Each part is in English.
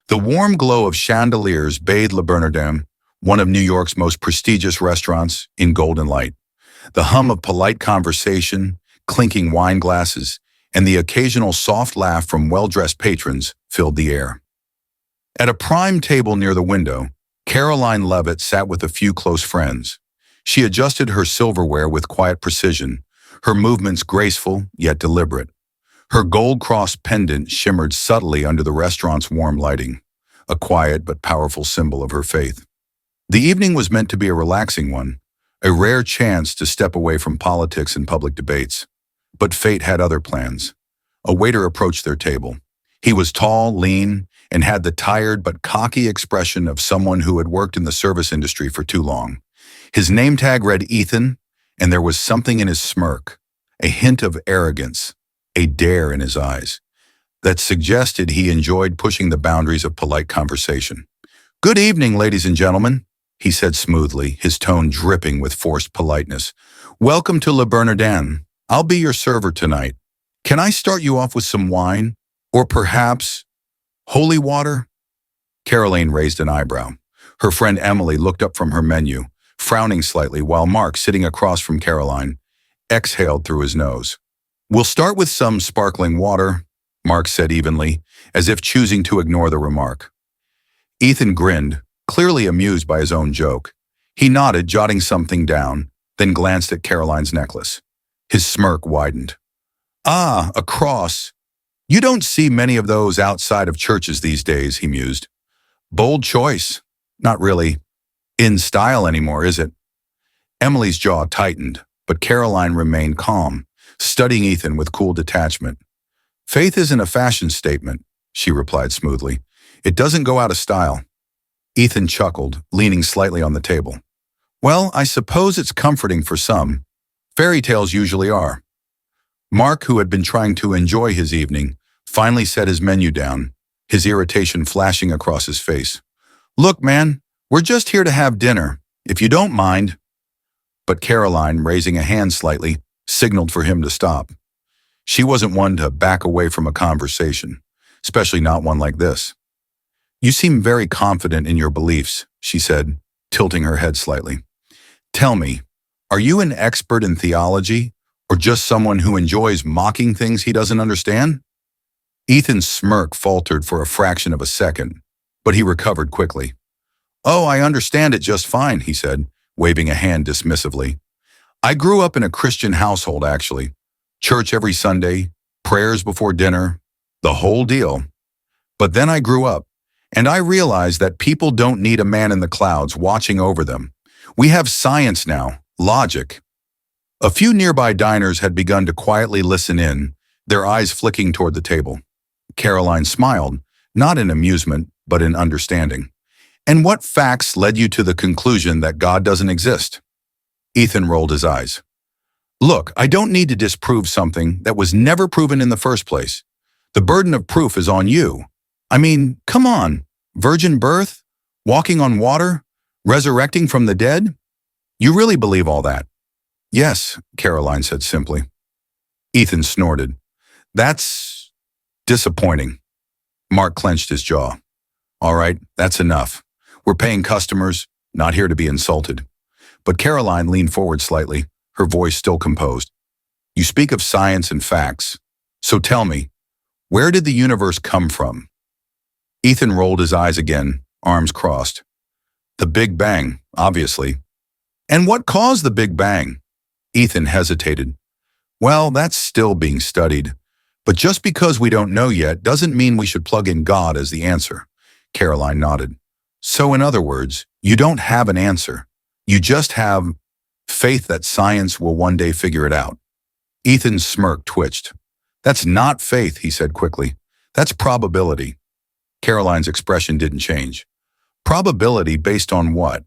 The warm glow of chandeliers bathed Le Bernardin, one of New York's most prestigious restaurants, in golden light. The hum of polite conversation, clinking wine glasses, and the occasional soft laugh from well-dressed patrons filled the air. At a prime table near the window, Karoline Leavitt sat with a few close friends. She adjusted her silverware with quiet precision, her movements graceful yet deliberate. Her gold-crossed pendant shimmered subtly under the restaurant's warm lighting, a quiet but powerful symbol of her faith. The evening was meant to be a relaxing one, a rare chance to step away from politics and public debates. But fate had other plans. A waiter approached their table. He was tall, lean, and had the tired but cocky expression of someone who had worked in the service industry for too long. His name tag read Ethan, and there was something in his smirk, a hint of arrogance, a dare in his eyes, that suggested he enjoyed pushing the boundaries of polite conversation. "Good evening, ladies and gentlemen," he said smoothly, his tone dripping with forced politeness. "Welcome to Le Bernardin. I'll be your server tonight. Can I start you off with some wine? Or perhaps holy water?" Karoline raised an eyebrow. Her friend Emily looked up from her menu, frowning slightly, while Mark, sitting across from Karoline, exhaled through his nose. "We'll start with some sparkling water," Mark said evenly, as if choosing to ignore the remark. Ethan grinned, clearly amused by his own joke. He nodded, jotting something down, then glanced at Karoline's necklace. His smirk widened. "Ah, a cross. You don't see many of those outside of churches these days," he mused. "Bold choice. Not really in style anymore, is it?" Emily's jaw tightened, but Karoline remained calm, studying Ethan with cool detachment. "Faith isn't a fashion statement," she replied smoothly. "It doesn't go out of style." Ethan chuckled, leaning slightly on the table. "Well, I suppose it's comforting for some. Fairy tales usually are." Mark, who had been trying to enjoy his evening, finally set his menu down, his irritation flashing across his face. "Look, man, we're just here to have dinner, if you don't mind." But Karoline, raising a hand slightly, signaled for him to stop. She wasn't one to back away from a conversation, especially not one like this. "You seem very confident in your beliefs," she said, tilting her head slightly. "Tell me, are you an expert in theology, or just someone who enjoys mocking things he doesn't understand?" Ethan's smirk faltered for a fraction of a second, but he recovered quickly. "Oh, I understand it just fine," he said, waving a hand dismissively. "I grew up in a Christian household, actually. Church every Sunday, prayers before dinner, the whole deal. But then I grew up, and I realized that people don't need a man in the clouds watching over them. We have science now, logic." A few nearby diners had begun to quietly listen in, their eyes flicking toward the table. Karoline smiled, not in amusement, but in understanding. "And what facts led you to the conclusion that God doesn't exist?" Ethan rolled his eyes. "Look, I don't need to disprove something that was never proven in the first place. The burden of proof is on you. I mean, come on. Virgin birth? Walking on water? Resurrecting from the dead? You really believe all that?" "Yes," Karoline said simply. Ethan snorted. "That's disappointing." Mark clenched his jaw. "All right, that's enough. We're paying customers, not here to be insulted." But Karoline leaned forward slightly, her voice still composed. "You speak of science and facts. So tell me, where did the universe come from?" Ethan rolled his eyes again, arms crossed. "The Big Bang, obviously." "And what caused the Big Bang?" Ethan hesitated. "Well, that's still being studied. But just because we don't know yet doesn't mean we should plug in God as the answer." Karoline nodded. "So in other words, you don't have an answer. You just have faith that science will one day figure it out." Ethan's smirk twitched. "That's not faith," he said quickly. "That's probability." Karoline's expression didn't change. "Probability based on what?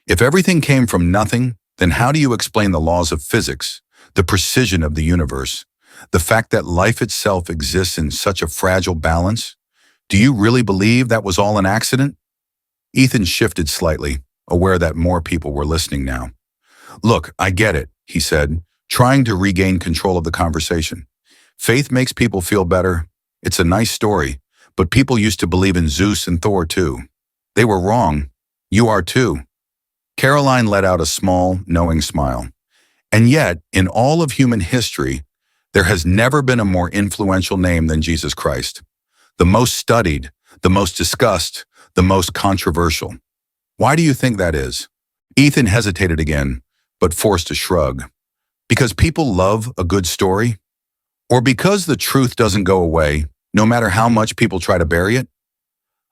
If everything came from nothing, then how do you explain the laws of physics, the precision of the universe, the fact that life itself exists in such a fragile balance? Do you really believe that was all an accident?" Ethan shifted slightly, aware that more people were listening now. "Look, I get it," he said, trying to regain control of the conversation. "Faith makes people feel better. It's a nice story. But people used to believe in Zeus and Thor too. They were wrong. You are too. Karoline let out a small, knowing smile. And yet, in all of human history, there has never been a more influential name than Jesus Christ. The most studied, the most discussed, the most controversial. Why do you think that is? Ethan hesitated again, but forced a shrug. Because people love a good story? Or because the truth doesn't go away, no matter how much people try to bury it?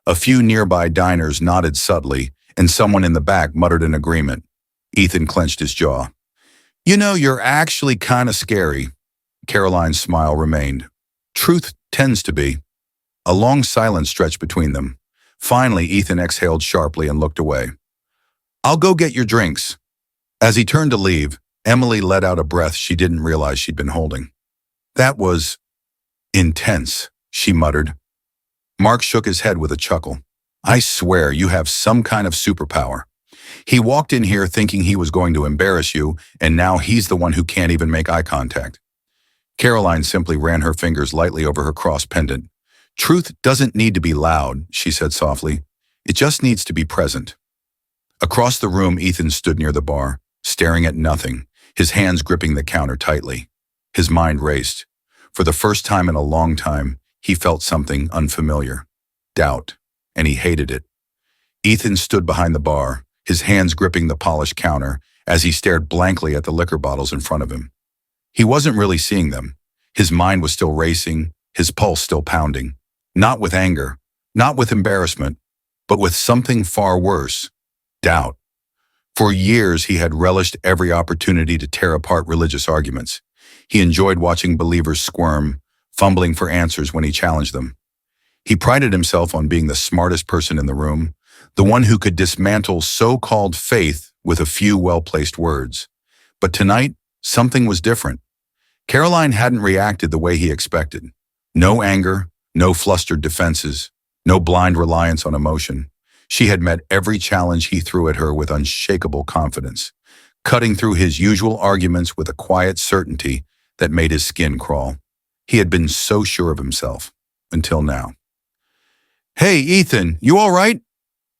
A few nearby diners nodded subtly, and someone in the back muttered in agreement. Ethan clenched his jaw. You know, you're actually kind of scary. Karoline's smile remained. Truth tends to be. A long silence stretched between them. Finally, Ethan exhaled sharply and looked away. I'll go get your drinks. As he turned to leave, Emily let out a breath she didn't realize she'd been holding. That was intense, she muttered. Mark shook his head with a chuckle. I swear you have some kind of superpower. He walked in here thinking he was going to embarrass you, and now he's the one who can't even make eye contact. Karoline simply ran her fingers lightly over her cross pendant. Truth doesn't need to be loud, she said softly. It just needs to be present. Across the room, Ethan stood near the bar, staring at nothing, his hands gripping the counter tightly. His mind raced. For the first time in a long time, he felt something unfamiliar. Doubt. And he hated it. Ethan stood behind the bar, his hands gripping the polished counter as he stared blankly at the liquor bottles in front of him. He wasn't really seeing them. His mind was still racing, his pulse still pounding. Not with anger, not with embarrassment, but with something far worse. Doubt. For years, he had relished every opportunity to tear apart religious arguments. He enjoyed watching believers squirm, fumbling for answers when he challenged them. He prided himself on being the smartest person in the room, the one who could dismantle so-called faith with a few well-placed words. But tonight, something was different. Karoline hadn't reacted the way he expected. No anger, no flustered defenses, no blind reliance on emotion. She had met every challenge he threw at her with unshakable confidence, cutting through his usual arguments with a quiet certainty that made his skin crawl. He had been so sure of himself, until now. Hey, Ethan, you all right?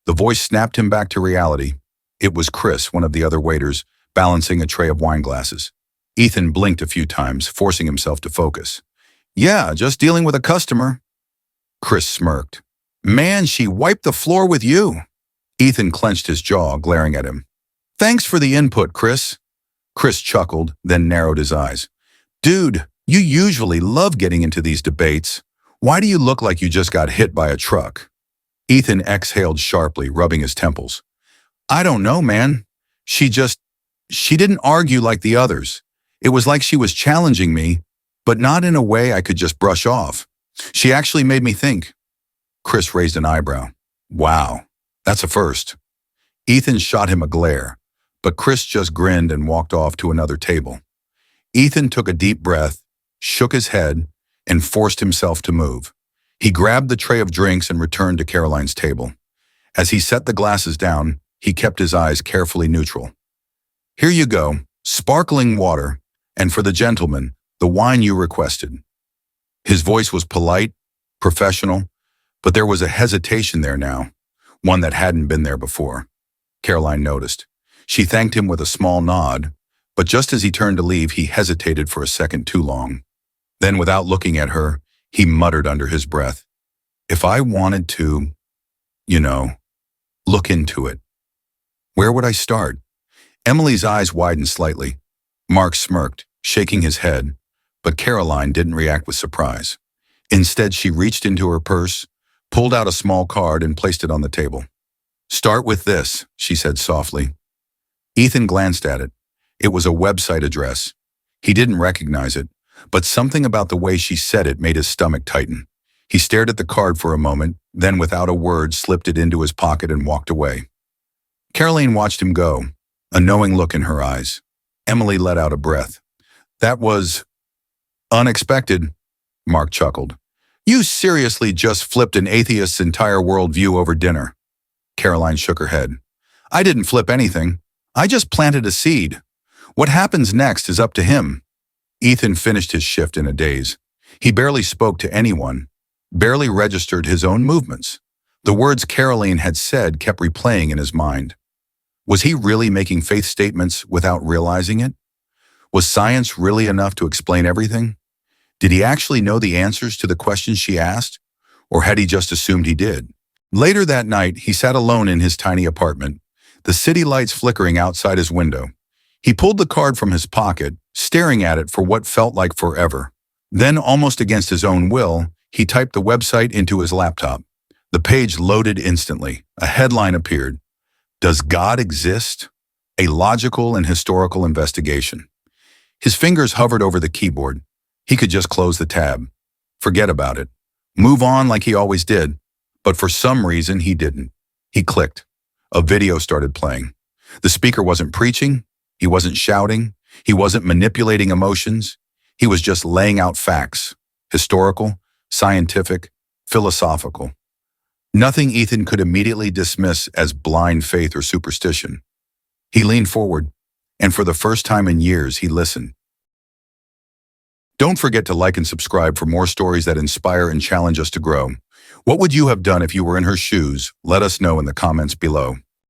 The voice snapped him back to reality. It was Chris, one of the other waiters, balancing a tray of wine glasses. Ethan blinked a few times, forcing himself to focus. Yeah, just dealing with a customer. Chris smirked. Man, she wiped the floor with you. Ethan clenched his jaw, glaring at him. Thanks for the input, Chris. Chris chuckled, then narrowed his eyes. Dude, you usually love getting into these debates. Why do you look like you just got hit by a truck? Ethan exhaled sharply, rubbing his temples. I don't know, man. She didn't argue like the others. It was like she was challenging me, but not in a way I could just brush off. She actually made me think. Chris raised an eyebrow. Wow, that's a first. Ethan shot him a glare, but Chris just grinned and walked off to another table. Ethan took a deep breath, shook his head, and forced himself to move. He grabbed the tray of drinks and returned to Karoline's table. As he set the glasses down, he kept his eyes carefully neutral. Here you go, sparkling water, and for the gentleman, the wine you requested. His voice was polite, professional, but there was a hesitation there now, one that hadn't been there before. Karoline noticed. She thanked him with a small nod, but just as he turned to leave, he hesitated for a second too long. Then, without looking at her, he muttered under his breath, if I wanted to, look into it, where would I start? Emily's eyes widened slightly. Mark smirked, shaking his head, but Karoline didn't react with surprise. Instead, she reached into her purse, pulled out a small card and placed it on the table. Start with this, she said softly. Ethan glanced at it. It was a website address. He didn't recognize it, but something about the way she said it made his stomach tighten. He stared at the card for a moment, then without a word slipped it into his pocket and walked away. Karoline watched him go, a knowing look in her eyes. Emily let out a breath. That was unexpected, Mark chuckled. You seriously just flipped an atheist's entire worldview over dinner. Karoline shook her head. I didn't flip anything. I just planted a seed. What happens next is up to him. Ethan finished his shift in a daze. He barely spoke to anyone, barely registered his own movements. The words Karoline had said kept replaying in his mind. Was he really making faith statements without realizing it? Was science really enough to explain everything? Did he actually know the answers to the questions she asked? Or had he just assumed he did? Later that night, he sat alone in his tiny apartment, the city lights flickering outside his window. He pulled the card from his pocket, staring at it for what felt like forever. Then, almost against his own will, he typed the website into his laptop. The page loaded instantly. A headline appeared. Does God exist? A logical and historical investigation. His fingers hovered over the keyboard. He could just close the tab. Forget about it. Move on like he always did. But for some reason, he didn't. He clicked. A video started playing. The speaker wasn't preaching. He wasn't shouting. He wasn't manipulating emotions. He was just laying out facts. Historical, scientific, philosophical. Nothing Ethan could immediately dismiss as blind faith or superstition. He leaned forward, and for the first time in years, he listened. Don't forget to like and subscribe for more stories that inspire and challenge us to grow. What would you have done if you were in her shoes? Let us know in the comments below.